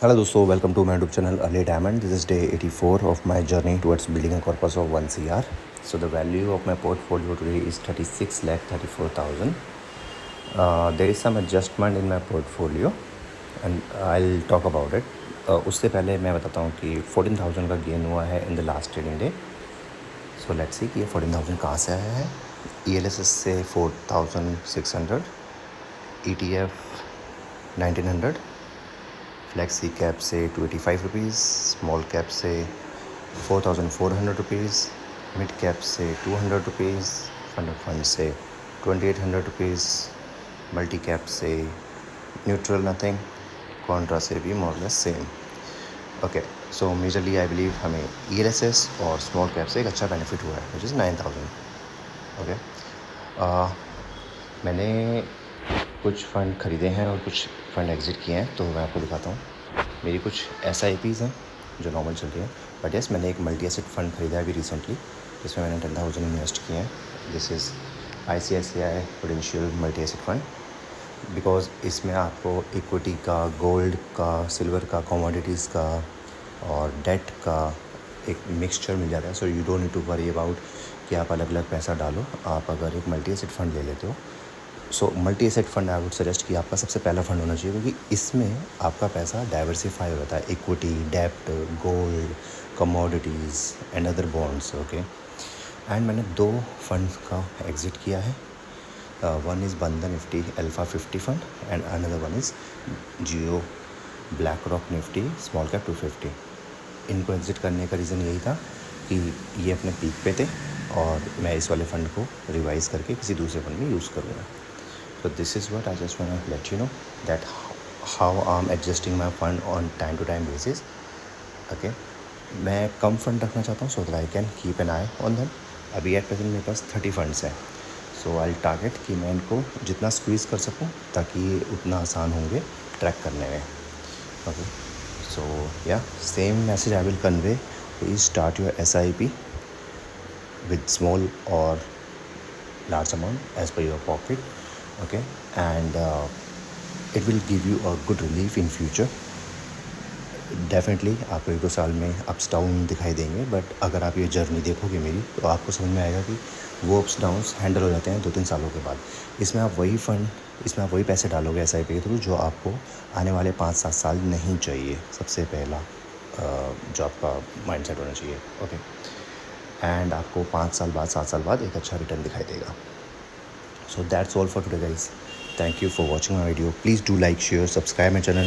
Hello दोस्तों, welcome to my YouTube channel early diamond. This is day 84 of my journey towards building a corpus of 1 CR. So the value of my portfolio today is 36,34,000. There is some adjustment in my portfolio and I'll talk about it. उससे पहले मैं बताता हूँ कि 14,000 का gain हुआ है in the last trading day. So let's see कि ये 14,000 कहाँ से आया है. ELSS से 4,600, ETF 1,900, फ्लैक्सी कैप से 285 रुपीज़, स्मॉल कैप से 4,400 रुपीज़, मिड कैप से 200 रुपीज़, फंड ऑफ फंड से 2,800 रुपीज़, मल्टी कैप से न्यूट्रल नथिंग, कॉन्ट्रा से भी more less same. Okay, so majorly I believe हमें ELSS और स्मॉल कैप से एक अच्छा बेनिफिट हुआ है विच इज़ 9,000. ओके, मैंने कुछ फ़ंड ख़रीदे हैं और कुछ फ़ंड एग्ज़िट किए हैं, तो मैं आपको दिखाता हूँ. मेरी कुछ SIPs हैं जो नॉर्मल चल रही हैं, बट यस मैंने एक मल्टी एसेट फ़ंड ख़रीदा है अभी रिसेंटली, जिसमें मैंने 10,000 इन्वेस्ट किए हैं. This is ICICI prudential multi asset fund. Because इसमें आपको इक्विटी का, गोल्ड का, सिल्वर का, कमोडिटीज़ का और डेट का एक मिक्सचर मिल जाता है. So you don't need to worry about कि आप अलग अलग पैसा डालो. आप अगर एक मल्टी एसेट फ़ंड ले लेते हो, so multi asset fund I would suggest कि आपका सबसे पहला फ़ंड होना चाहिए, क्योंकि इसमें आपका पैसा डाइवर्सिफाई होता है. इक्विटी, डेप्ट, gold, commodities and other bonds. Okay, and मैंने 2 फंड्स का एग्ज़िट किया है. One is Bandhan Nifty alpha 50 fund and another one is Jio black rock Nifty small cap 250. इनको एग्ज़िट करने का रीज़न यही था कि ये अपने पीक पे थे और मैं इस वाले फ़ंड को रिवाइज़ करके किसी दूसरे फ़ंड में यूज़ करूँगा. So this is what I just want to let you know that how I'm adjusting my fund on time to time basis. Okay, मैं कम फंड रखना चाहता हूँ so that I can keep an eye on them. अभी at present मेरे पास 30 funds हैं, सो आई target कि मैं इनको जितना स्क्वीज़ कर सकूँ ताकि ये उतना आसान होंगे ट्रैक करने में. ओके, सो या same message I will convey. Please start your SIP with small or large amount as per your pocket. Okay, and it will give you a good relief in future. Definitely आपको 1-2 साल में ups down दिखाई देंगे, but अगर आप ये journey देखोगे मेरी, तो आपको समझ में आएगा कि वो अप्स डाउन्स हैंडल हो जाते हैं 2-3 सालों के बाद. इसमें आप वही पैसे डालोगे SIP के थ्रू जो आपको आने वाले 5-7 साल नहीं चाहिए. सबसे पहला जो आपका माइंड सेट होना चाहिए. ओके, एंड आपको 5 साल बाद, 7 साल बाद एक अच्छा रिटर्न दिखाई देगा. So that's all for today guys. Thank you for watching my video. Please do like, share, subscribe my channel.